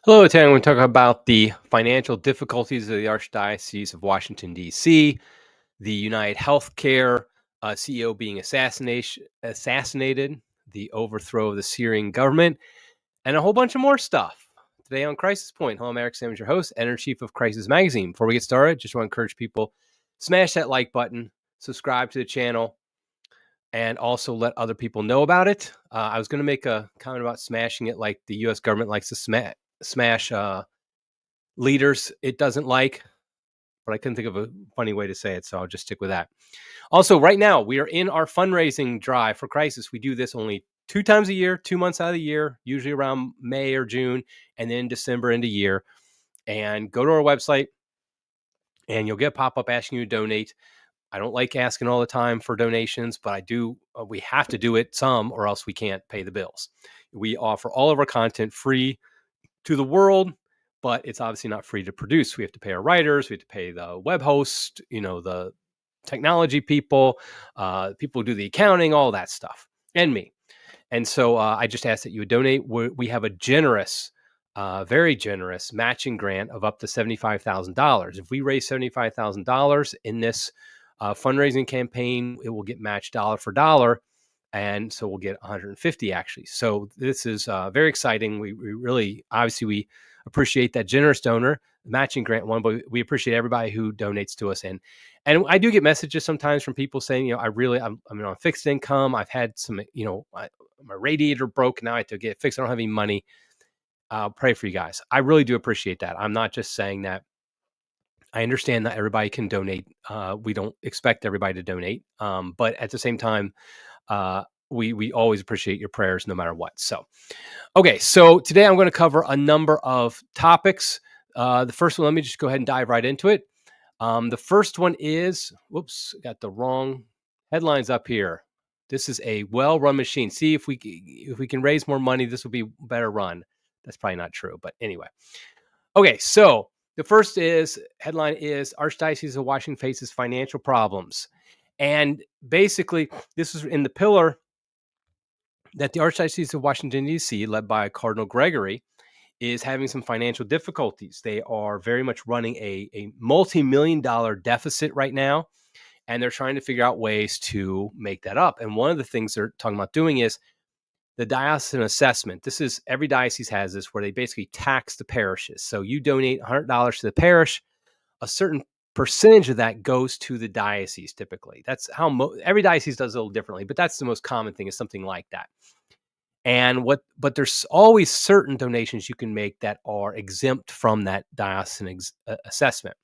Hello, today I'm going to talk about the financial difficulties of the Archdiocese of Washington, D.C., the UnitedHealthCare CEO being assassinated, the overthrow of the Syrian government, and a whole bunch of more stuff. Today on Crisis Point, hello, I'm Eric Sammons, your host, editor-in-chief of Crisis Magazine. Before we get started, just want to encourage people, smash that like button, subscribe to the channel, and also let other people know about it. I was going to make a comment about smashing it like the U.S. government likes to smash leaders it doesn't like, but I couldn't think of a funny way to say it, so I'll just stick with that. Also, right now, we are in our fundraising drive for Crisis. We do this only 2 times a year, 2 months out of the year, usually around May or June, and then December into year. And go to our website, and you'll get a pop-up asking you to donate. I don't like asking all the time for donations, but I do. We have to do it some, or else we can't pay the bills. We offer all of our content free to the world, but it's obviously not free to produce. We have to pay our writers, we have to pay the web host, the technology people, people who do the accounting, all that stuff, and me. And so I just ask that you would donate. We have a generous, very generous matching grant of up to $75,000. If we raise $75,000 in this fundraising campaign, it will get matched dollar for dollar. And so we'll get 150 actually. So this is very exciting. We really, obviously, we appreciate that generous donor matching grant one, but we appreciate everybody who donates to us. And I do get messages sometimes from people saying, I'm on fixed income. I've had some, my radiator broke. Now I have to get it fixed. I don't have any money. Pray for you guys. I really do appreciate that. I'm not just saying that. I understand that everybody can donate. We don't expect everybody to donate. But at the same time, we always appreciate your prayers no matter what. So, okay. So today I'm going to cover a number of topics. The first one, let me just go ahead and dive right into it. The first one is, got the wrong headlines up here. This is a well-run machine. See if we can raise more money, this will be better run. That's probably not true, but anyway. Okay. So the first headline is Archdiocese of Washington faces financial problems. And basically, this is in the pillar that the Archdiocese of Washington, D.C., led by Cardinal Gregory, is having some financial difficulties. They are very much running a multi-million-dollar deficit right now, and they're trying to figure out ways to make that up. And one of the things they're talking about doing is the diocesan assessment. This is, every diocese has this, where they basically tax the parishes. So you donate $100 to the parish, a certain percentage of that goes to the diocese. Typically, that's how every diocese does it a little differently, but that's the most common thing, is something like that. But there's always certain donations you can make that are exempt from that diocesan assessment.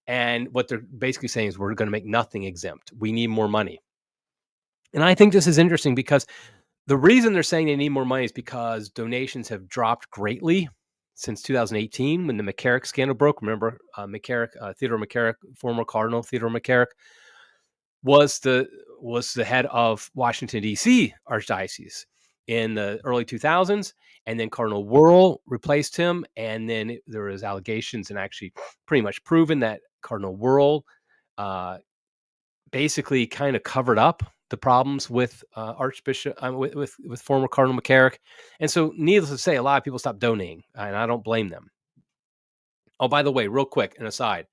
And what they're basically saying is, we're going to make nothing exempt. We need more money. And I think this is interesting, because the reason they're saying they need more money is because donations have dropped greatly since 2018, when the McCarrick scandal broke. Remember, Theodore McCarrick, former Cardinal Theodore McCarrick, was the head of Washington, D.C. Archdiocese in the early 2000s, and then Cardinal Wuerl replaced him, and then there was allegations, and actually pretty much proven, that Cardinal Wuerl basically kind of covered up the problems with Archbishop with former Cardinal McCarrick. And so, needless to say, a lot of people stopped donating, and I don't blame them. Oh, by the way, real quick, an aside,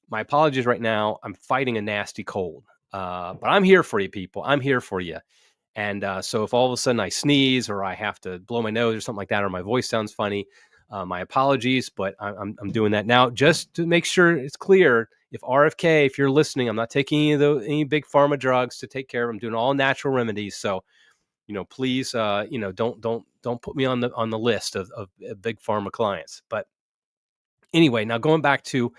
my apologies right now. I'm fighting a nasty cold, but I'm here for you, people. I'm here for you. And so if all of a sudden I sneeze, or I have to blow my nose or something like that, or my voice sounds funny, my apologies, but I'm doing that now just to make sure it's clear. If RFK, if you're listening, I'm not taking any big pharma drugs to take care of. I'm doing all natural remedies. So, please, don't put me on the list of big pharma clients. But anyway, now going back to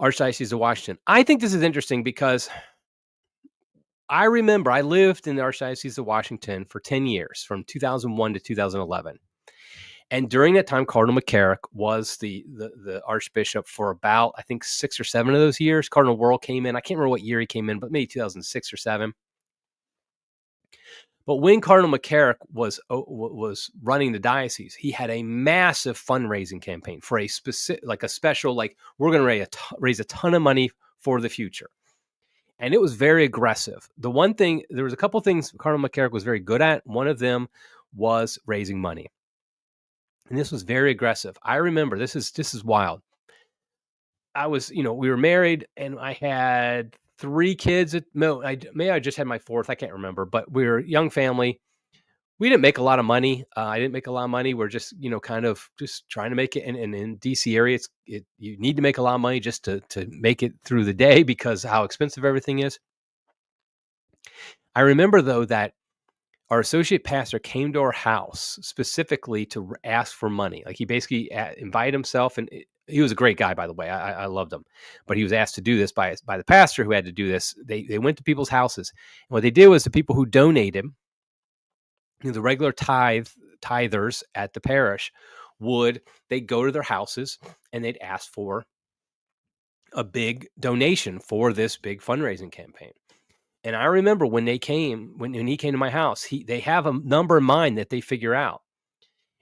Archdiocese of Washington, I think this is interesting, because I remember I lived in the Archdiocese of Washington for 10 years, from 2001 to 2011. And during that time, Cardinal McCarrick was the Archbishop for about, I think, 6 or 7 of those years. Cardinal Wuerl came in. I can't remember what year he came in, but maybe 2006 or 7. But when Cardinal McCarrick was running the diocese, he had a massive fundraising campaign for a special, we're going to raise a ton of money for the future. And it was very aggressive. There was a couple things Cardinal McCarrick was very good at. One of them was raising money. And this was very aggressive. I remember this is wild. I was, we were married and I had 3 kids. No, maybe I just had my 4th. I can't remember, but we were a young family. We didn't make a lot of money. I didn't make a lot of money. We're just, kind of just trying to make it. And in DC area, you need to make a lot of money just to make it through the day because how expensive everything is. I remember though that our associate pastor came to our house specifically to ask for money. Like he basically invited himself, and he was a great guy, by the way. I loved him, but he was asked to do this by the pastor who had to do this. They went to people's houses, and what they did was the people who donated, the regular tithers at the parish, they'd go to their houses and they'd ask for a big donation for this big fundraising campaign. And I remember when he came to my house, they have a number in mind that they figure out.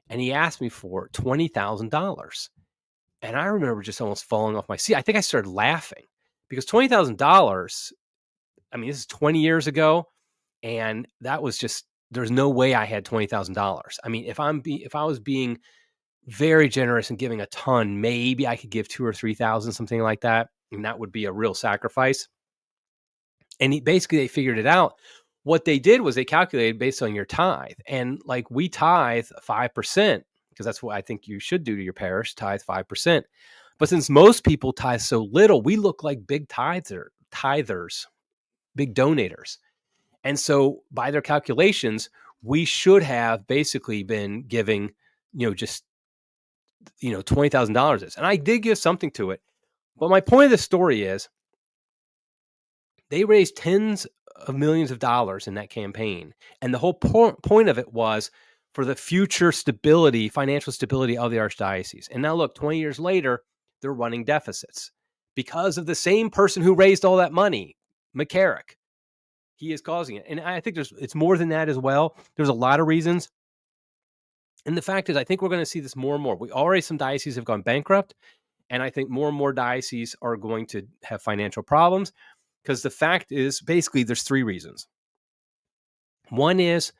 And he asked me for $20,000. And I remember just almost falling off my seat. I think I started laughing because $20,000, I mean, this is 20 years ago. And that was just, there's no way I had $20,000. I mean, if I was being very generous and giving a ton, maybe I could give 2,000 or 3,000, something like that. And that would be a real sacrifice. And they figured it out. What they did was they calculated based on your tithe. And like we tithe 5%, because that's what I think you should do to your parish, tithe 5%. But since most people tithe so little, we look like big tithers, big donators. And so by their calculations, we should have basically been giving, just, $20,000. And I did give something to it. But my point of the story is they raised tens of millions of dollars in that campaign. And the whole point of it was for the future stability, financial stability of the Archdiocese. And now look, 20 years later, they're running deficits because of the same person who raised all that money, McCarrick. He is causing it. And I think it's more than that as well. There's a lot of reasons. And the fact is, I think we're going to see this more and more. Some dioceses have gone bankrupt. And I think more and more dioceses are going to have financial problems. Because the fact is, basically, there's 3 reasons. One is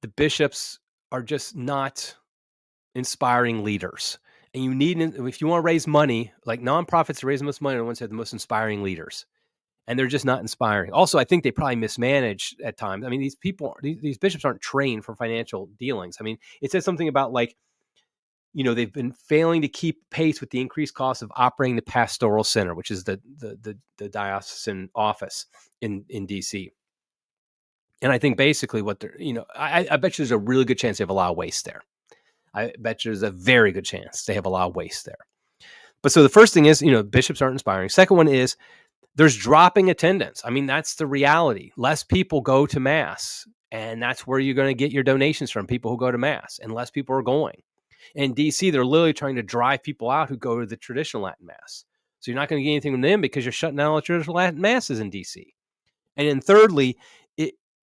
the bishops are just not inspiring leaders. And if you want to raise money, like nonprofits raise the most money, the ones that have the most inspiring leaders. And they're just not inspiring. Also, I think they probably mismanage at times. I mean, these bishops aren't trained for financial dealings. I mean, it says something about they've been failing to keep pace with the increased cost of operating the pastoral center, which is the diocesan office in DC. And I think basically what they're, I bet you there's a really good chance they have a lot of waste there. I bet you there's a very good chance they have a lot of waste there. But so the first thing is, bishops aren't inspiring. Second one is there's dropping attendance. I mean, that's the reality. Less people go to Mass, and that's where you're going to get your donations from, people who go to Mass, and less people are going. In DC, they're literally trying to drive people out who go to the traditional Latin Mass. So you're not going to get anything from them because you're shutting down all the traditional Latin Masses in DC. And then thirdly,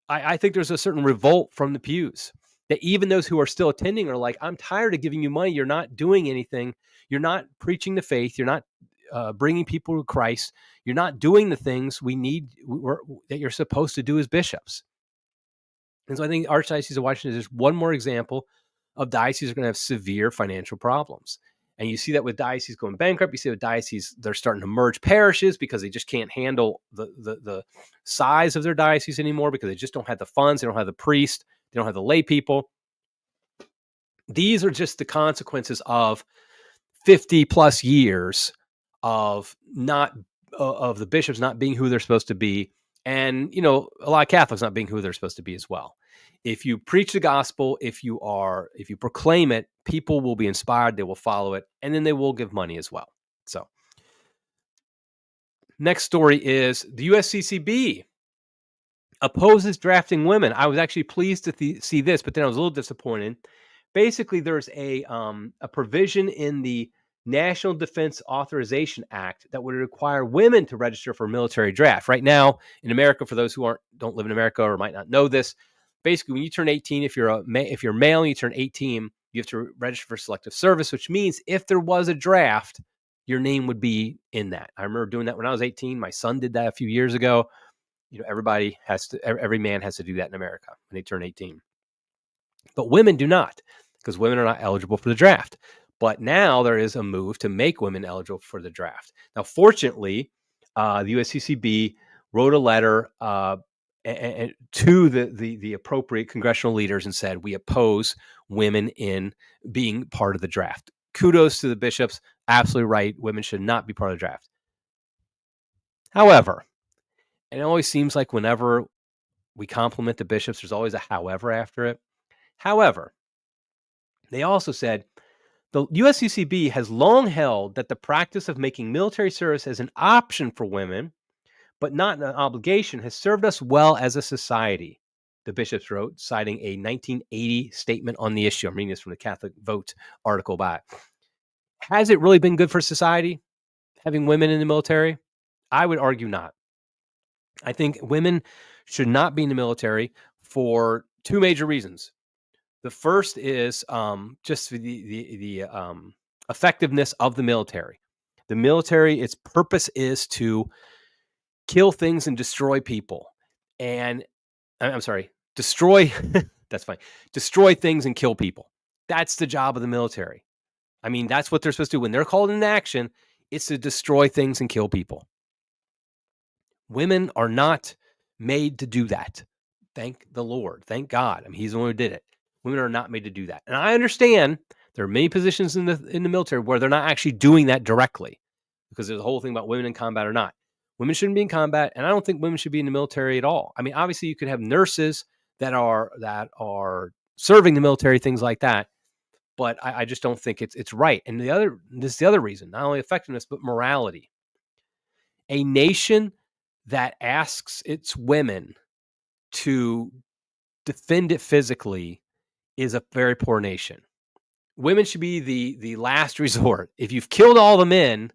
I think there's a certain revolt from the pews that even those who are still attending are like, I'm tired of giving you money. You're not doing anything. You're not preaching the faith. You're not bringing people to Christ. You're not doing the things we need that you're supposed to do as bishops. And so I think Archdiocese of Washington is just one more example of dioceses are going to have severe financial problems. And you see that with dioceses going bankrupt. You see with dioceses, they're starting to merge parishes because they just can't handle the size of their diocese anymore because they just don't have the funds. They don't have the priest. They don't have the lay people. These are just the consequences of 50 plus years of the bishops not being who they're supposed to be. And, a lot of Catholics not being who they're supposed to be as well. If you preach the gospel, if you proclaim it, people will be inspired, they will follow it, and then they will give money as well. So next story is the USCCB opposes drafting women. I was actually pleased to see this, but then I was a little disappointed. Basically, there's a provision in the National Defense Authorization Act that would require women to register for military draft. Right now in America, for those who don't live in America or might not know this, basically when you turn 18, if you're male and you turn 18, you have to register for selective service, which means if there was a draft, your name would be in that. I remember doing that when I was 18. My son did that a few years ago. Every man has to do that in America when they turn 18. But women do not. because women are not eligible for the draft. But now there is a move to make women eligible for the draft. Now, fortunately, the USCCB wrote a letter to the appropriate congressional leaders and said, we oppose women in being part of the draft. Kudos to the bishops. Absolutely right. Women should not be part of the draft. However, it always seems like whenever we compliment the bishops, there's always a however after it. However, they also said the USCCB has long held that the practice of making military service as an option for women, but not an obligation, has served us well as a society, the bishops wrote, citing a 1980 statement on the issue. I'm reading this from the Catholic Vote article by it. Has it really been good for society, having women in the military? I would argue not. I think women should not be in the military for two major reasons. The first is just the effectiveness of the military. The military, its purpose is to kill things and destroy people. And I'm sorry, destroy, that's fine. Destroy things and kill people. That's the job of the military. I mean, that's what they're supposed to do. When they're called into action, it's to destroy things and kill people. Women are not made to do that. Thank the Lord. Thank God. I mean, he's the one who did it. Women are not made to do that. And I understand there are many positions in the military where they're not actually doing that directly, because there's a whole thing about women in combat or not. Women shouldn't be in combat, and I don't think women should be in the military at all. I mean, obviously you could have nurses that are serving the military, things like that, but I just don't think it's right. And this is the other reason, not only effectiveness, but morality. A nation that asks its women to defend it physically is a very poor nation. Women should be the last resort. If you've killed all the men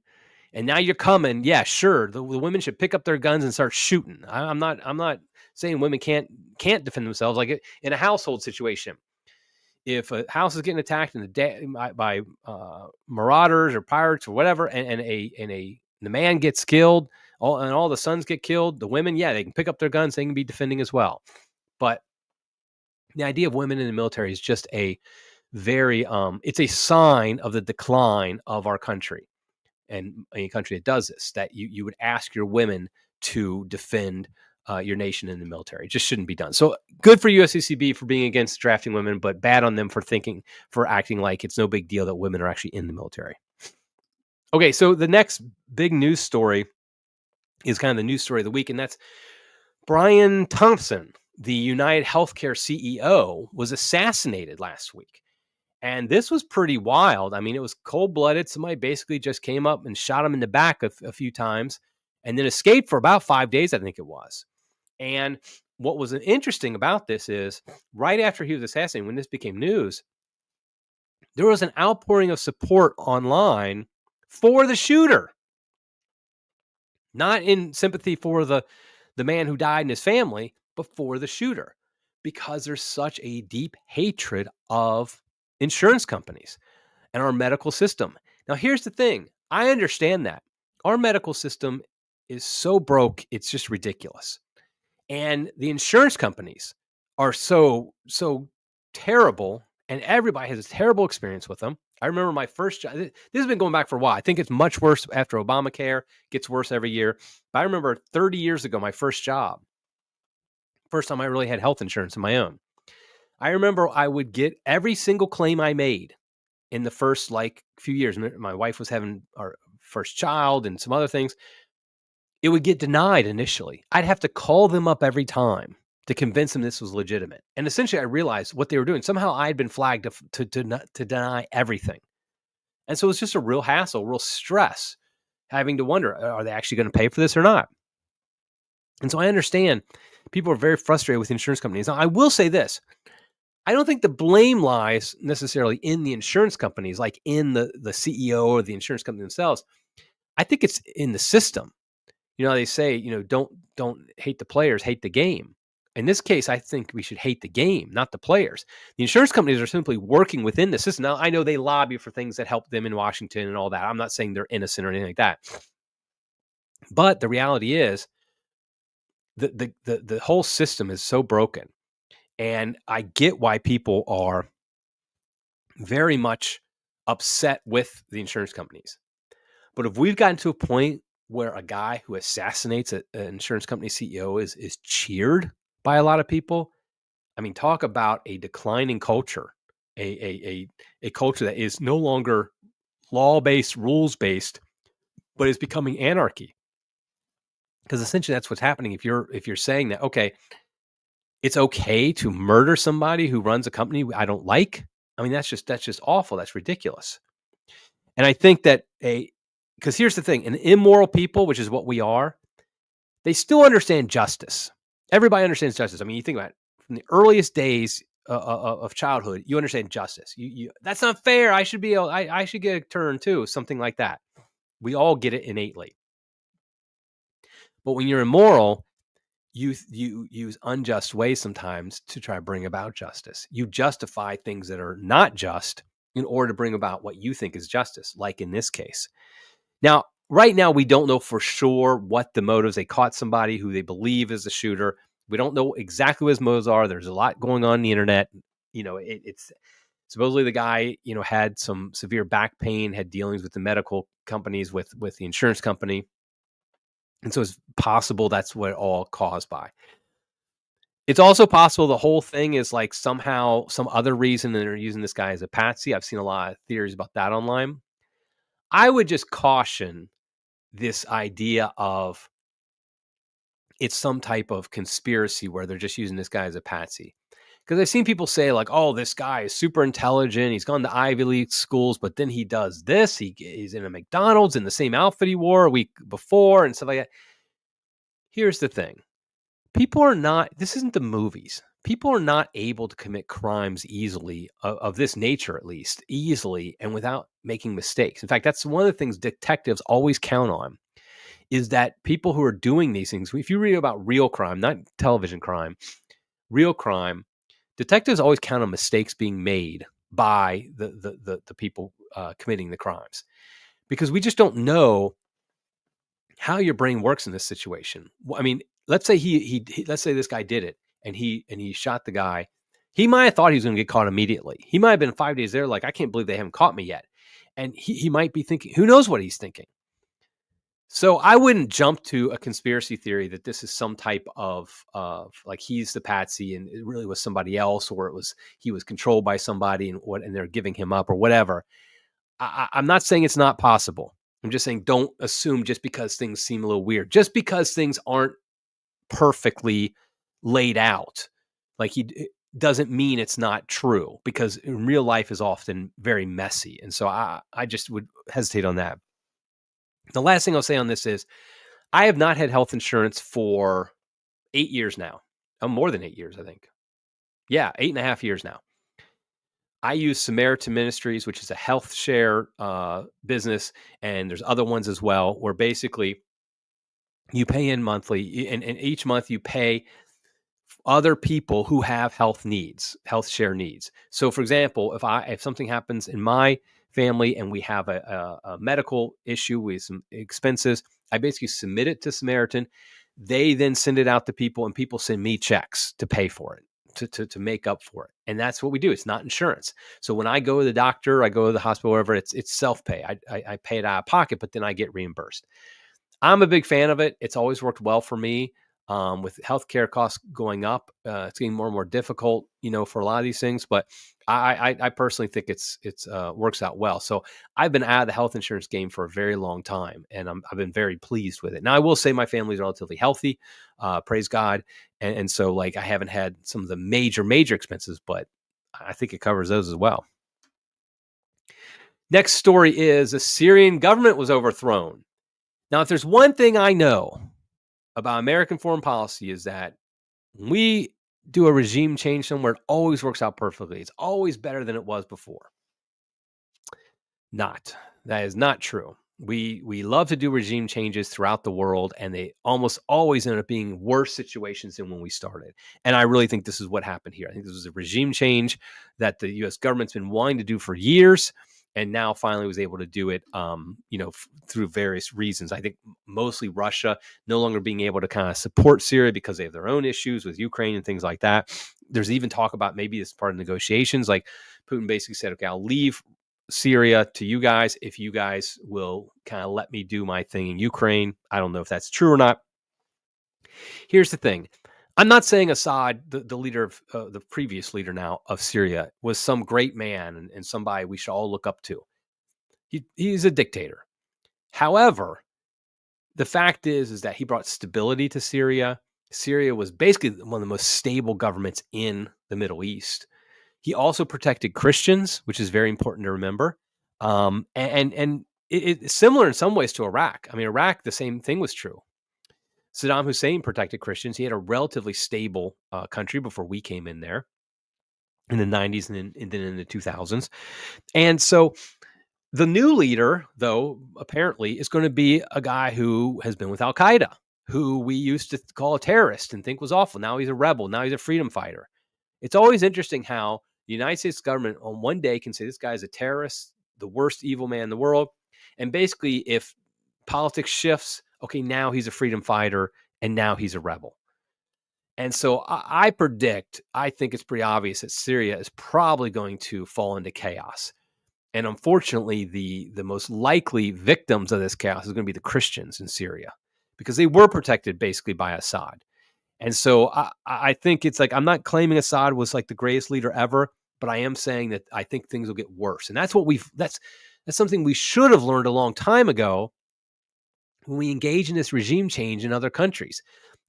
and now you're coming, yeah, sure, the women should pick up their guns and start shooting. I'm not saying women can't defend themselves. Like in a household situation, if a house is getting attacked by marauders or pirates or whatever, and the man gets killed, all the sons get killed, the women, yeah, they can pick up their guns, they can be defending as well. But the idea of women in the military is just a very it's a sign of the decline of our country, and any country that does this, that you would ask your women to defend your nation in the military. It just shouldn't be done. So good for USCCB for being against drafting women, but bad on them for acting like it's no big deal that women are actually in the military. Okay, so the next big news story is kind of the news story of the week, and that's Brian Thompson, the UnitedHealthCare CEO, was assassinated last week. And this was pretty wild. I mean, it was cold-blooded. Somebody basically just came up and shot him in the back a few times and then escaped for about 5 days, I think it was. And what was interesting about this is right after he was assassinated, when this became news, there was an outpouring of support online for the shooter. Not in sympathy for the man who died and his family, but for the shooter, because there's such a deep hatred of insurance companies and our medical system. Now, here's the thing. I understand that. Our medical system is so broke, it's just ridiculous. And the insurance companies are so terrible, and everybody has a terrible experience with them. I remember my first job. This has been going back for a while. I think it's much worse after Obamacare. Gets worse every year. But I remember 30 years ago, my first job. First time I really had health insurance of my own. I remember I would get every single claim I made in the first few years. My wife was having our first child and some other things. It would get denied initially. I'd have to call them up every time to convince them this was legitimate. And essentially I realized what they were doing. Somehow I had been flagged to deny everything. And so it's just a real hassle, real stress, having to wonder, are they actually going to pay for this or not? And so I understand people are very frustrated with insurance companies. Now, I will say this. I don't think the blame lies necessarily in the insurance companies, like in the CEO or the insurance company themselves. I think it's in the system. They say, don't hate the players, hate the game. In this case, I think we should hate the game, not the players. The insurance companies are simply working within the system. Now, I know they lobby for things that help them in Washington and all that. I'm not saying they're innocent or anything like that. But the reality is the whole system is so broken. And I get why people are very much upset with the insurance companies. But if we've gotten to a point where a guy who assassinates an insurance company CEO is cheered by a lot of people, I mean, talk about a declining culture, a culture that is no longer law-based, rules-based, but is becoming anarchy. Because essentially that's what's happening. If you're saying that, okay, it's okay to murder somebody who runs a company I don't like, I mean, that's just awful. That's ridiculous. And I think that because here's the thing, an immoral people, which is what we are, they still understand justice. Everybody understands justice. I mean, you think about it, from the earliest days of childhood, you understand justice. You that's not fair. I should get a turn too. Something like that. We all get it innately. But when you're immoral, you use unjust ways sometimes to try to bring about justice. You justify things that are not just in order to bring about what you think is justice, like in this case. Now, right now, we don't know for sure what the motives. They caught somebody who they believe is the shooter. We don't know exactly what his motives are. There's a lot going on the internet. It's supposedly the guy, had some severe back pain, had dealings with the medical companies, with the insurance company. And so it's possible that's what it all caused by. It's also possible the whole thing is like somehow some other reason that they're using this guy as a patsy. I've seen a lot of theories about that online. I would just caution this idea of it's some type of conspiracy where they're just using this guy as a patsy. Because I've seen people say like, oh, this guy is super intelligent. He's gone to Ivy League schools, but then he does this. He's in a McDonald's in the same outfit he wore a week before and stuff like that. Here's the thing. This isn't the movies. People are not able to commit crimes easily, of this nature at least, easily and without making mistakes. In fact, that's one of the things detectives always count on, is that people who are doing these things, if you read about real crime, not television crime, real crime, detectives always count on mistakes being made by the people committing the crimes, because we just don't know how your brain works in this situation. I mean, let's say let's say this guy did it and he shot the guy. He might have thought he was going to get caught immediately. He might have been 5 days there, like, I can't believe they haven't caught me yet. And he might be thinking, who knows what he's thinking. So I wouldn't jump to a conspiracy theory that this is some type of like he's the patsy and it really was somebody else, or he was controlled by somebody and they're giving him up or whatever. I'm not saying it's not possible. I'm just saying don't assume just because things seem a little weird, just because things aren't perfectly laid out, like it doesn't mean it's not true, because in real life is often very messy. And so I just would hesitate on that. The last thing I'll say on this is I have not had health insurance for 8 years now. More than 8 years, I think. Yeah, 8.5 years now. I use Samaritan Ministries, which is a health share business, and there's other ones as well, where basically you pay in monthly, and each month you pay other people who have health share needs. So, for example, if something happens in my family and we have a medical issue with some expenses, I basically submit it to Samaritan. They then send it out to people, and people send me checks to pay for it, to make up for it. And that's what we do. It's not insurance. So when I go to the doctor, I go to the hospital, wherever, it's self-pay. I pay it out of pocket, but then I get reimbursed. I'm a big fan of it. It's always worked well for me. With healthcare costs going up, it's getting more and more difficult, for a lot of these things. But I personally think it's works out well. So I've been out of the health insurance game for a very long time, and I've been very pleased with it. Now, I will say my family's relatively healthy, praise God, and so like I haven't had some of the major expenses, but I think it covers those as well. Next story is the Syrian government was overthrown. Now, if there's one thing I know about American foreign policy, is that when we do a regime change somewhere, it always works out perfectly. It's always better than it was before. That is not true. We love to do regime changes throughout the world, and they almost always end up being worse situations than when we started. And I really think this is what happened here. I think this was a regime change that the U.S. government's been wanting to do for years, and now finally was able to do it, through various reasons. I think mostly Russia no longer being able to kind of support Syria because they have their own issues with Ukraine and things like that. There's even talk about maybe this part of negotiations, like Putin basically said, okay, I'll leave Syria to you guys if you guys will kind of let me do my thing in Ukraine. I don't know if that's true or not. Here's the thing. I'm not saying Assad, the leader of the previous leader now of Syria, was some great man and somebody we should all look up to. He's a dictator. However, the fact is that he brought stability to Syria. Syria was basically one of the most stable governments in the Middle East. He also protected Christians, which is very important to remember. And it's similar in some ways to Iraq. I mean, Iraq, the same thing was true. Saddam Hussein protected Christians. He had a relatively stable country before we came in there in the 90s and then in the 2000s. And so the new leader, though, apparently is going to be a guy who has been with Al-Qaeda, who we used to call a terrorist and think was awful. Now he's a rebel. Now he's a freedom fighter. It's always interesting how the United States government on one day can say this guy is a terrorist, the worst evil man in the world. And basically, if politics shifts, okay, now he's a freedom fighter and now he's a rebel. And so I think it's pretty obvious that Syria is probably going to fall into chaos. And unfortunately, the most likely victims of this chaos is going to be the Christians in Syria because they were protected basically by Assad. And so I think it's like, I'm not claiming Assad was like the greatest leader ever, but I am saying that I think things will get worse. And that's that's something we should have learned a long time ago when we engage in this regime change in other countries.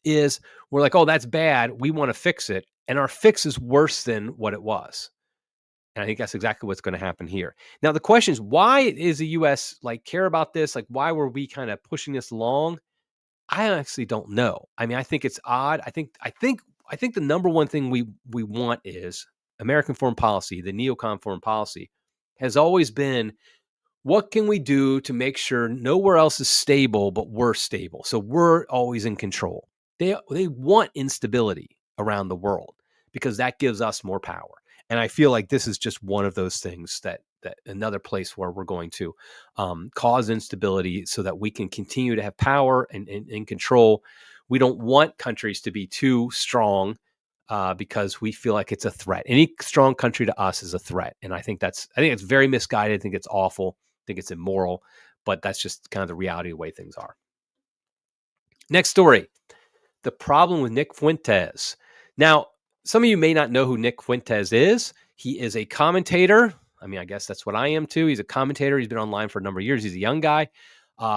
Is we're like, oh, that's bad. We want to fix it. And our fix is worse than what it was. And I think that's exactly what's going to happen here. Now, the question is, why is the U.S. care about this? Like, why were we kind of pushing this along? I actually don't know. I mean, I think it's odd. I think the number one thing we want is American foreign policy, the neocon foreign policy, has always been, what can we do to make sure nowhere else is stable, but we're stable? So we're always in control. They want instability around the world because that gives us more power. And I feel like this is just one of those things that another place where we're going to cause instability so that we can continue to have power and control. We don't want countries to be too strong because we feel like it's a threat. Any strong country to us is a threat. And I think it's very misguided. I think it's awful. I think it's immoral, but that's just kind of the reality of the way things are. Next story, the problem with Nick Fuentes. Now, some of you may not know who Nick Fuentes is. He is a commentator. I mean, I guess that's what I am too. He's a commentator. He's been online for a number of years. He's a young guy.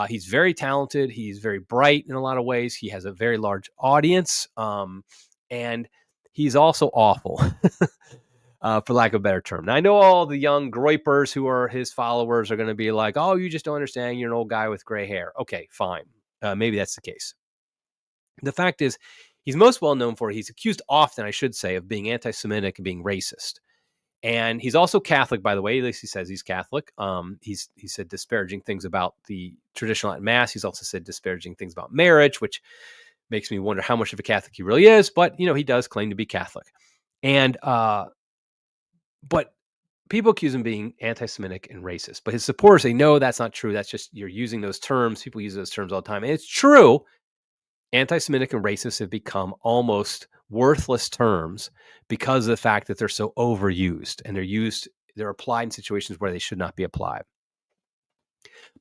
He's very talented. He's very bright in a lot of ways. He has a very large audience. And he's also awful, for lack of a better term. Now, I know all the young groypers who are his followers are going to be like, oh, you just don't understand. You're an old guy with gray hair. Okay, fine. Maybe that's the case. The fact is, he's most well known for, he's accused often, I should say, of being anti-Semitic and being racist. And he's also Catholic, by the way. At least he says he's Catholic. He said disparaging things about the traditional Latin Mass. He's also said disparaging things about marriage, which makes me wonder how much of a Catholic he really is. But, he does claim to be Catholic. And, but people accuse him of being anti-Semitic and racist. But his supporters say, no, that's not true. That's just, you're using those terms. People use those terms all the time. And it's true. Anti-Semitic and racist have become almost worthless terms because of the fact that they're so overused and they're applied in situations where they should not be applied.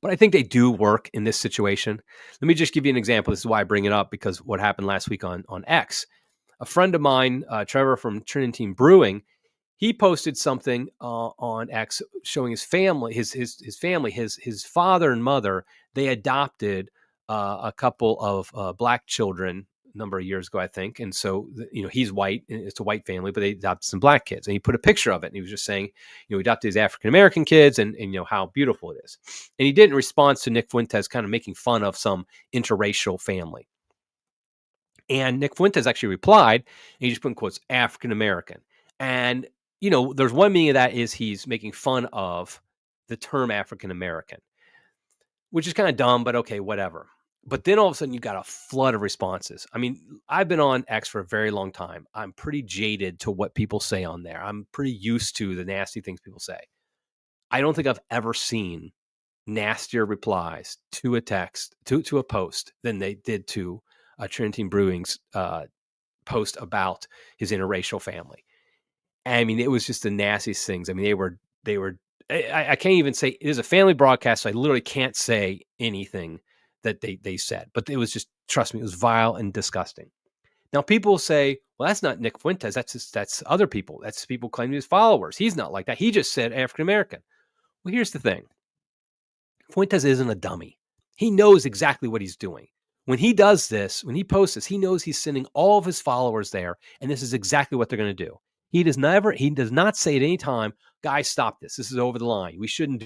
But I think they do work in this situation. Let me just give you an example. This is why I bring it up, because what happened last week on X, a friend of mine, Trevor from Trinity Brewing, he posted something on X showing his family, his family, his father and mother, they adopted a couple of black children a number of years ago, I think. And so, he's white, and it's a white family, but they adopted some black kids. And he put a picture of it. And he was just saying, he adopted his African-American kids and how beautiful it is. And he did in response to Nick Fuentes kind of making fun of some interracial family. And Nick Fuentes actually replied, and he just put in quotes, African-American. And, there's one meaning of that is he's making fun of the term African-American, which is kind of dumb, but okay, whatever. But then all of a sudden you got a flood of responses. I mean, I've been on X for a very long time. I'm pretty jaded to what people say on there. I'm pretty used to the nasty things people say. I don't think I've ever seen nastier replies to a text, to a post than they did to Trinity Brewing's post about his interracial family. I mean, it was just the nastiest things. I mean, they were. I can't even say it is a family broadcast, so I literally can't say anything that they said. But it was just, trust me, it was vile and disgusting. Now, people say, well, that's not Nick Fuentes. That's other people. That's people claiming his followers. He's not like that. He just said African American. Well, here's the thing. Fuentes isn't a dummy. He knows exactly what he's doing. When he does this, when he posts this, he knows he's sending all of his followers there, and this is exactly what they're going to do. He does not say at any time, guys, stop this. This is over the line. We shouldn't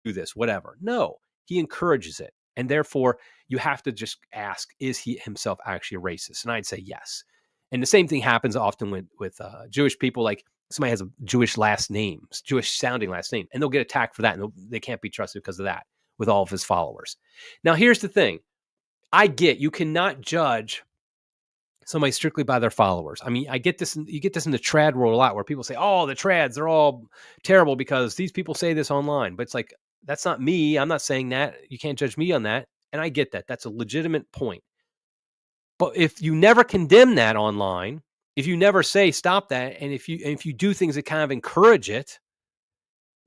do this, whatever. No, he encourages it. And therefore, you have to just ask, is he himself actually a racist? And I'd say yes. And the same thing happens often with Jewish people. Like somebody has a Jewish last name, Jewish sounding last name, and they'll get attacked for that. And they can't be trusted because of that with all of his followers. Now, here's the thing. I get you cannot judge somebody strictly by their followers. I mean, you get this in the trad world a lot where people say, oh, the trads, they're all terrible because these people say this online. But it's like, that's not me. I'm not saying that. You can't judge me on that. And I get that. That's a legitimate point. But if you never condemn that online, if you never say stop that, and if you do things that kind of encourage it,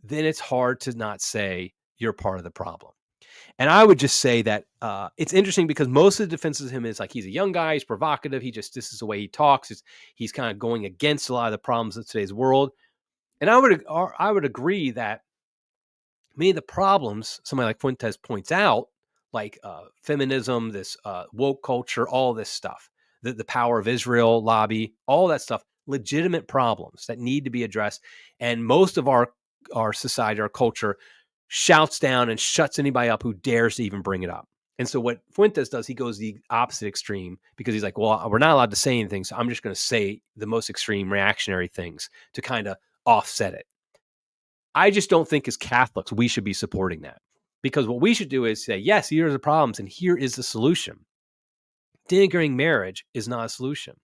then it's hard to not say you're part of the problem. And I would just say that it's interesting because most of the defenses of him is like he's a young guy, he's provocative, this is the way he talks. He's kind of going against a lot of the problems of today's world. And I would agree that many of the problems somebody like Fuentes points out, like feminism, this woke culture, all this stuff, the power of Israel lobby, all that stuff, legitimate problems that need to be addressed. And most of our society, our culture, shouts down and shuts anybody up who dares to even bring it up. And so what Fuentes does, he goes the opposite extreme because he's like, well, we're not allowed to say anything, so I'm just going to say the most extreme reactionary things to kind of offset it. I just don't think as Catholics we should be supporting that, because what we should do is say, yes, here are the problems and here is the solution. Denigrating marriage is not a solution.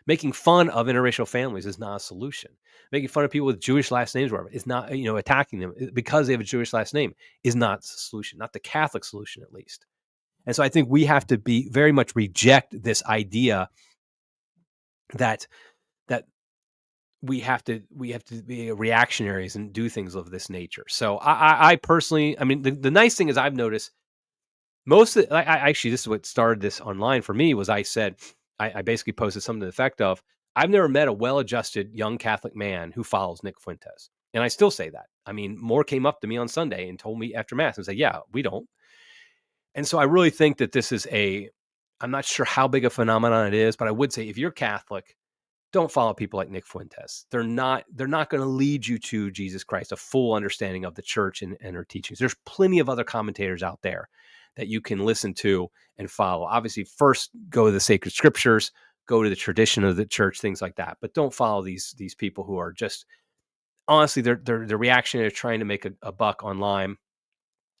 Making fun of interracial families is not a solution. Making fun of people with Jewish last names, whatever, is not, attacking them because they have a Jewish last name is not the solution, not the Catholic solution, at least. And so I think we have to be very much reject this idea that we have to be reactionaries and do things of this nature. So I personally, I mean, the nice thing is I've noticed most of actually, this is what started this online for me, was I said, I basically posted something to the effect of, I've never met a well-adjusted young Catholic man who follows Nick Fuentes. And I still say that. I mean, more came up to me on Sunday and told me after Mass and said, yeah, we don't. And so I really think that this is I'm not sure how big a phenomenon it is, but I would say if you're Catholic, don't follow people like Nick Fuentes. They're not going to lead you to Jesus Christ, a full understanding of the church and her teachings. There's plenty of other commentators out there that you can listen to and follow. Obviously, first go to the sacred scriptures, go to the tradition of the church, things like that. But don't follow these people who are just, honestly, they're reactionary, trying to make a buck online.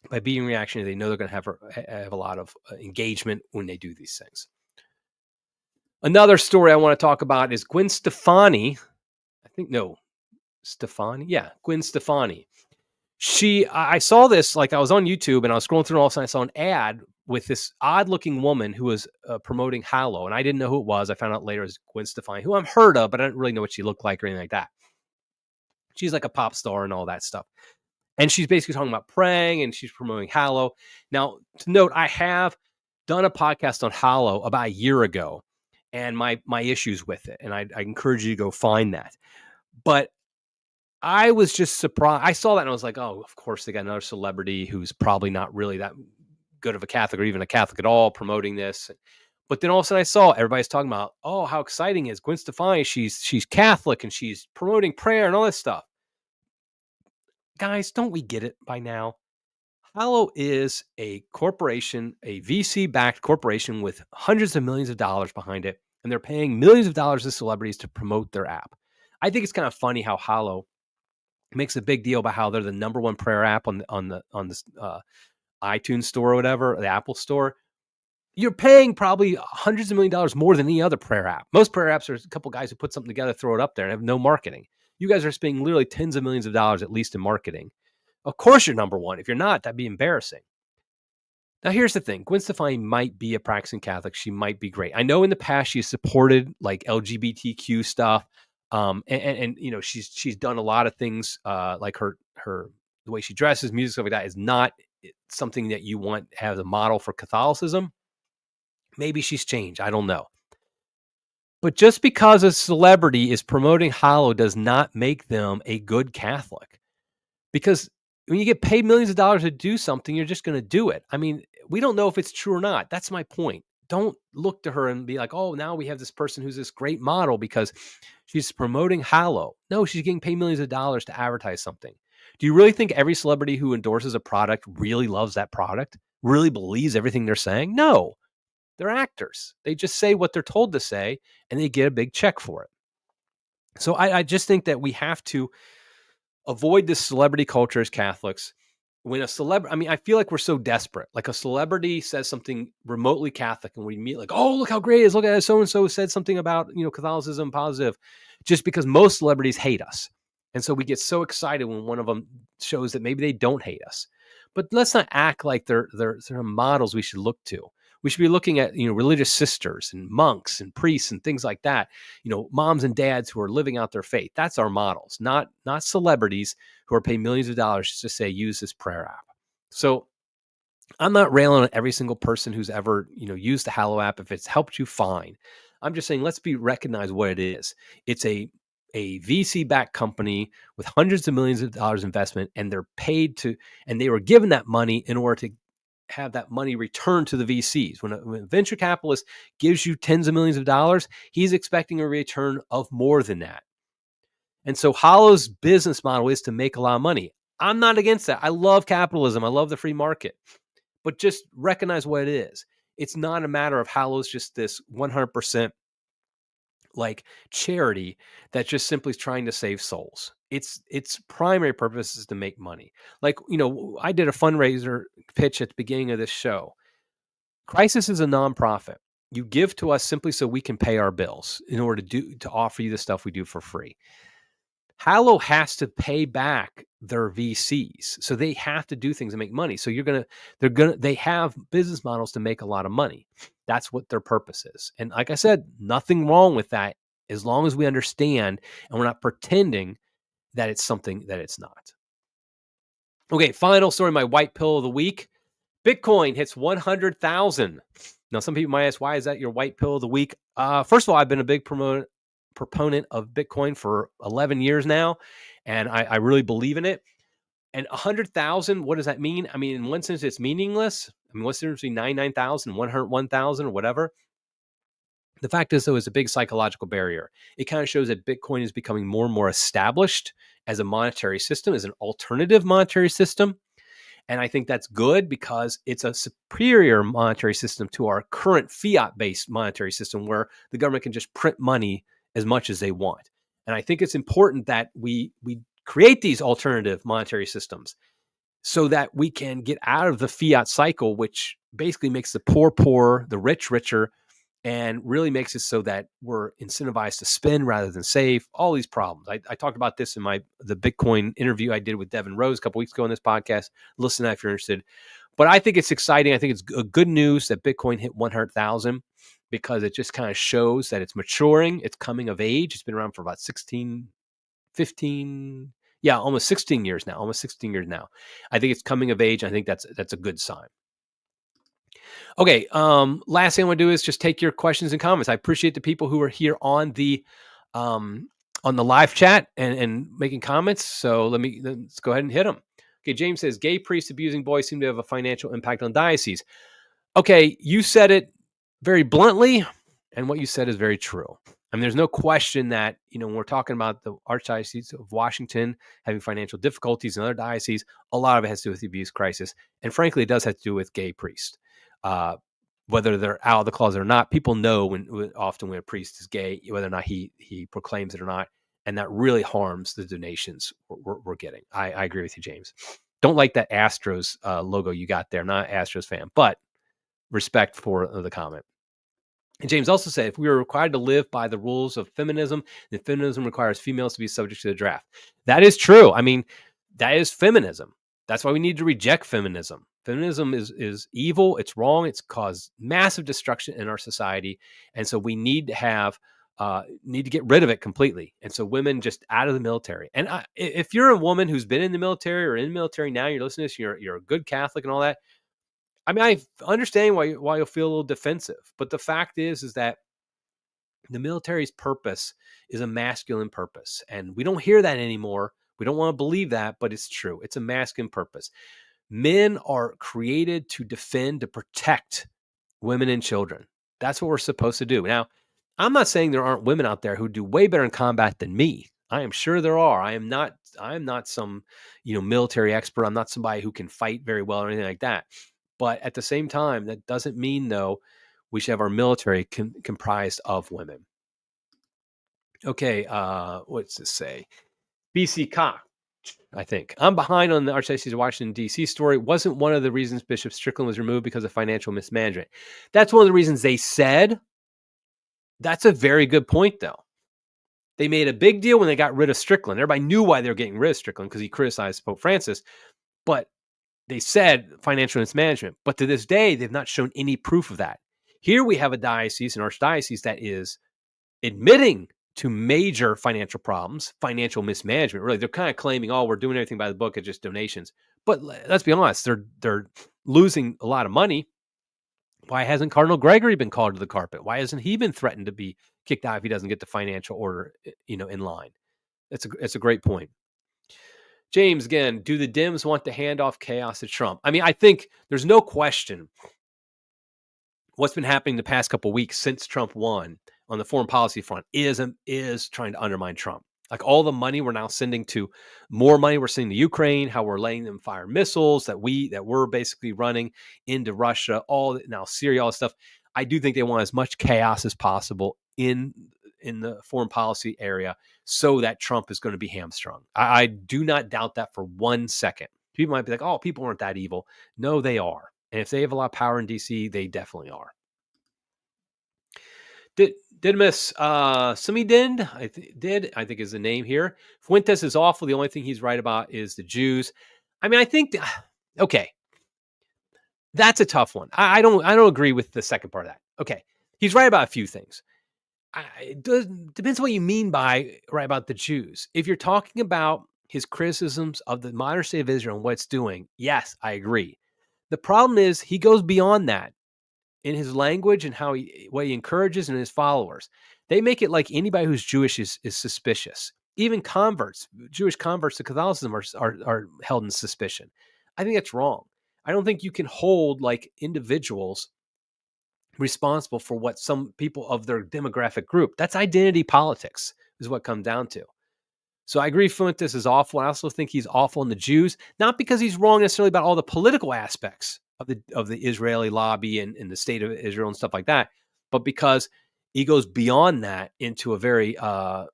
By being reactionary, they know they're going to have a lot of engagement when they do these things. Another story I want to talk about is Gwen Stefani. Gwen Stefani. I saw this, like I was on YouTube and I was scrolling through and all of a sudden I saw an ad with this odd looking woman who was promoting Hallow. And I didn't know who it was. I found out later it was Gwen Stefani, who I've heard of, but I didn't really know what she looked like or anything like that. She's like a pop star and all that stuff. And she's basically talking about praying and she's promoting Hallow. Now, to note, I have done a podcast on Hallow about a year ago and my issues with it. And I encourage you to go find that. But I was just surprised. I saw that and I was like, oh, of course they got another celebrity who's probably not really that good of a Catholic or even a Catholic at all promoting this. But then all of a sudden I saw everybody's talking about, oh, how exciting is Gwen Stefani? She's Catholic and she's promoting prayer and all this stuff. Guys, don't we get it by now? Hallow is a corporation, a VC-backed corporation with hundreds of millions of dollars behind it, and they're paying millions of dollars to celebrities to promote their app. I think it's kind of funny how Hallow makes a big deal about how they're the number one prayer app on this iTunes store or whatever, the Apple store. You're paying probably hundreds of millions of dollars more than any other prayer app. Most prayer apps are a couple guys who put something together, throw it up there, and have no marketing. You guys are spending literally tens of millions of dollars at least in marketing Of course you're number one. If you're not, that'd be embarrassing. Now, here's the thing. Gwen Stefani might be a practicing Catholic. She might be great. I know in the past she supported like LGBTQ stuff. And she's done a lot of things like her the way she dresses, music, stuff like that is not something that you want as a model for Catholicism. Maybe she's changed. I don't know. But just because a celebrity is promoting Hallow does not make them a good Catholic. Because when you get paid millions of dollars to do something, you're just going to do it. I mean, we don't know if it's true or not. That's my point. Don't look to her and be like, oh, now we have this person who's this great model because she's promoting Hallow. No, she's getting paid millions of dollars to advertise something. Do you really think every celebrity who endorses a product really loves that product? Really believes everything they're saying? No, they're actors. They just say what they're told to say and they get a big check for it. So I just think that we have to avoid this celebrity culture as Catholics. When a celebrity, I mean, I feel like we're so desperate. Like a celebrity says something remotely Catholic and we meet like, oh, look how great it is. Look at it. So-and-so said something about, Catholicism positive, just because most celebrities hate us. And so we get so excited when one of them shows that maybe they don't hate us. But let's not act like they're models we should look to. We should be looking at, religious sisters and monks and priests and things like that, moms and dads who are living out their faith. That's our models, not celebrities who are paying millions of dollars just to say, use this prayer app. So I'm not railing on every single person who's ever, used the Hallow app. If it's helped you, fine. I'm just saying, let's recognize what it is. It's a VC-backed company with hundreds of millions of dollars investment, and they're paid to, and they were given that money in order to have that money returned to the VCs. When a venture capitalist gives you tens of millions of dollars, he's expecting a return of more than that. And so Hallow's business model is to make a lot of money. I'm not against that. I love capitalism. I love the free market. But just recognize what it is. It's not a matter of Hallow's just this 100% like charity that just simply is trying to save souls. Its primary purpose is to make money. Like, I did a fundraiser pitch at the beginning of this show. Crisis is a nonprofit. You give to us simply so we can pay our bills in order to offer you the stuff we do for free. Hallow has to pay back their VCs. So they have to do things to make money. So they have business models to make a lot of money. That's what their purpose is. And like I said, nothing wrong with that as long as we understand and we're not pretending that it's something that it's not. Okay, final story, my white pill of the week. Bitcoin hits 100,000. Now, some people might ask, why is that your white pill of the week? First of all, I've been a big proponent of Bitcoin for 11 years now, and I really believe in it. And 100,000, what does that mean? I mean, in one sense, it's meaningless. I mean, what's the difference between 99,000 and 101,000 or whatever? The fact is, though, it's a big psychological barrier. It kind of shows that Bitcoin is becoming more and more established as a monetary system, as an alternative monetary system. And I think that's good because it's a superior monetary system to our current fiat-based monetary system where the government can just print money as much as they want. And I think it's important that we create these alternative monetary systems so that we can get out of the fiat cycle, which basically makes the poor poorer, the rich richer, and really makes it so that we're incentivized to spend rather than save. All these problems. I talked about this in the Bitcoin interview I did with Devin Rose a couple weeks ago on this podcast. Listen to that if you're interested. But I think it's exciting. I think it's good news that Bitcoin hit 100,000 because it just kind of shows that it's maturing. It's coming of age. It's been around for about almost 16 years now. Almost 16 years now. I think it's coming of age. I think that's a good sign. Okay, last thing I want to do is just take your questions and comments. I appreciate the people who are here on the live chat and making comments. So let's go ahead and hit them. Okay, James says, gay priests abusing boys seem to have a financial impact on diocese. Okay, you said it very bluntly, and what you said is very true. I mean, there's no question that, when we're talking about the Archdiocese of Washington having financial difficulties and other dioceses, a lot of it has to do with the abuse crisis. And frankly, it does have to do with gay priests. Whether they're out of the closet or not, people know often when a priest is gay, whether or not he proclaims it or not, and that really harms the donations we're getting. I agree with you, James. Don't like that Astros logo you got there. I'm not an Astros fan, but respect for the comment. And James also said, if we were required to live by the rules of feminism, then feminism requires females to be subject to the draft. That is true. I mean, that is feminism. That's why we need to reject feminism. Feminism is evil. It's wrong. It's caused massive destruction in our society. And so we need to get rid of it completely. And so women just out of the military. And if you're a woman who's been in the military or in the military now, you're listening to this, you're a good Catholic and all that. I mean, I understand why you'll feel a little defensive. But the fact is that the military's purpose is a masculine purpose. And we don't hear that anymore. We don't want to believe that, but it's true. It's a masculine purpose. Men are created to defend, to protect women and children. That's what we're supposed to do. Now, I'm not saying there aren't women out there who do way better in combat than me. I am sure there are. I am not some, military expert. I'm not somebody who can fight very well or anything like that. But at the same time, that doesn't mean, though, we should have our military comprised of women. Okay, what's this say? BC Cock, I think. I'm behind on the Archdiocese of Washington, D.C. story. Wasn't one of the reasons Bishop Strickland was removed because of financial mismanagement. That's one of the reasons they said. That's a very good point, though. They made a big deal when they got rid of Strickland. Everybody knew why they were getting rid of Strickland because he criticized Pope Francis. But they said financial mismanagement. But to this day, they've not shown any proof of that. Here we have a diocese, an archdiocese, that is admitting to major financial problems, financial mismanagement. Really, they're kind of claiming, "Oh, we're doing everything by the book, it's just donations." But let's be honest, they're losing a lot of money. Why hasn't Cardinal Gregory been called to the carpet? Why hasn't he been threatened to be kicked out if he doesn't get the financial order, in line? That's a great point. James, again, do the Dems want to hand off chaos to Trump? I mean, I think there's no question what's been happening the past couple of weeks since Trump won on the foreign policy front is trying to undermine Trump. Like all the money we're now sending to, more money we're sending to Ukraine, how we're letting them fire missiles that we're basically running into Russia, now Syria, all this stuff. I do think they want as much chaos as possible in the foreign policy area so that Trump is going to be hamstrung. I do not doubt that for 1 second. People might be like, "Oh, people aren't that evil." No, they are. And if they have a lot of power in DC, they definitely are. Didymus Simidind, I think is the name here. Fuentes is awful. The only thing he's right about is the Jews. I mean, I think, okay, that's a tough one. I don't agree with the second part of that. Okay, he's right about a few things. It depends what you mean by right about the Jews. If you're talking about his criticisms of the modern state of Israel and what it's doing, yes, I agree. The problem is he goes beyond that in his language and what he encourages in his followers. They make it like anybody who's Jewish is suspicious. Even Jewish converts to Catholicism are held in suspicion. I think that's wrong. I don't think you can hold like individuals responsible for what some people of their demographic group. That's identity politics is what it comes down to. So I agree Fuentes is awful. I also think he's awful in the Jews, not because he's wrong necessarily about all the political aspects of the Israeli lobby and the state of Israel and stuff like that, but because he goes beyond that into a very honestly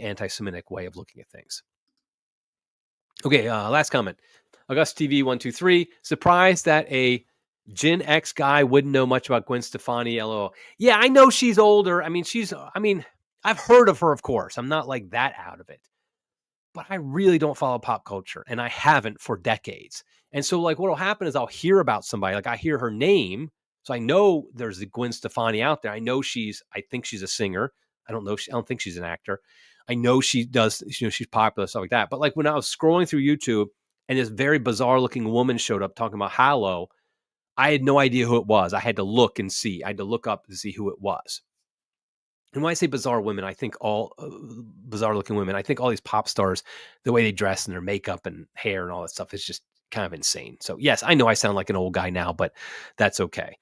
anti-Semitic way of looking at things. Okay, last comment. August TV 123, surprised that a Gen X guy wouldn't know much about Gwen Stefani, LOL. Yeah, I know she's older. I mean, I've heard of her, of course. I'm not like that out of it. But I really don't follow pop culture, and I haven't for decades. And so, like, what will happen is I'll hear about somebody, like I hear her name, so I know there's a Gwen Stefani out there. I think she's a singer. I don't think she's an actor. I know she does, she's popular, stuff like that. But like when I was scrolling through YouTube and this very bizarre looking woman showed up talking about Hallow, I had no idea who it was. I had to look and see. I had to look up to see who it was. And when I say bizarre women, I think all bizarre looking women. I think all these pop stars, the way they dress and their makeup and hair and all that stuff is just kind of insane. So yes, I know I sound like an old guy now, but that's okay.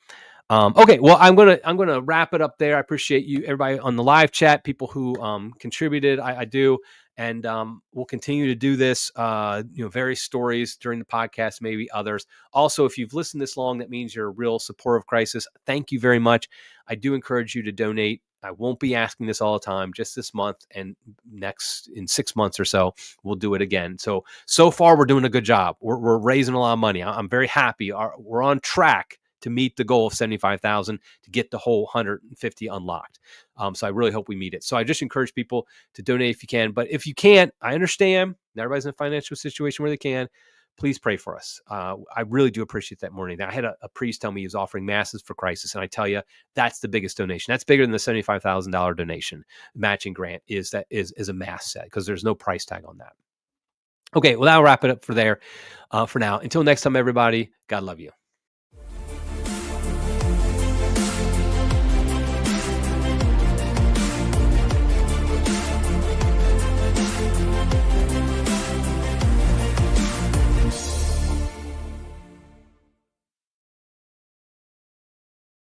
Okay, well, I'm gonna wrap it up there. I appreciate you, everybody on the live chat, people who contributed. I do, and we'll continue to do this. Various stories during the podcast, maybe others. Also, if you've listened this long, that means you're a real supporter of Crisis. Thank you very much. I do encourage you to donate. I won't be asking this all the time, just this month, and in 6 months or so, we'll do it again. So far, we're doing a good job. We're raising a lot of money. I'm very happy. We're on track to meet the goal of 75,000 to get the whole 150 unlocked. So I really hope we meet it. So I just encourage people to donate if you can. But if you can't, I understand. Now everybody's in a financial situation where they can. Please pray for us. I really do appreciate that morning. I had a priest tell me he was offering masses for crisis, and I tell you, that's the biggest donation. That's bigger than the $75,000 donation matching grant is a mass set, because there's no price tag on that. Okay, well, I'll wrap it up for now. Until next time, everybody, God love you.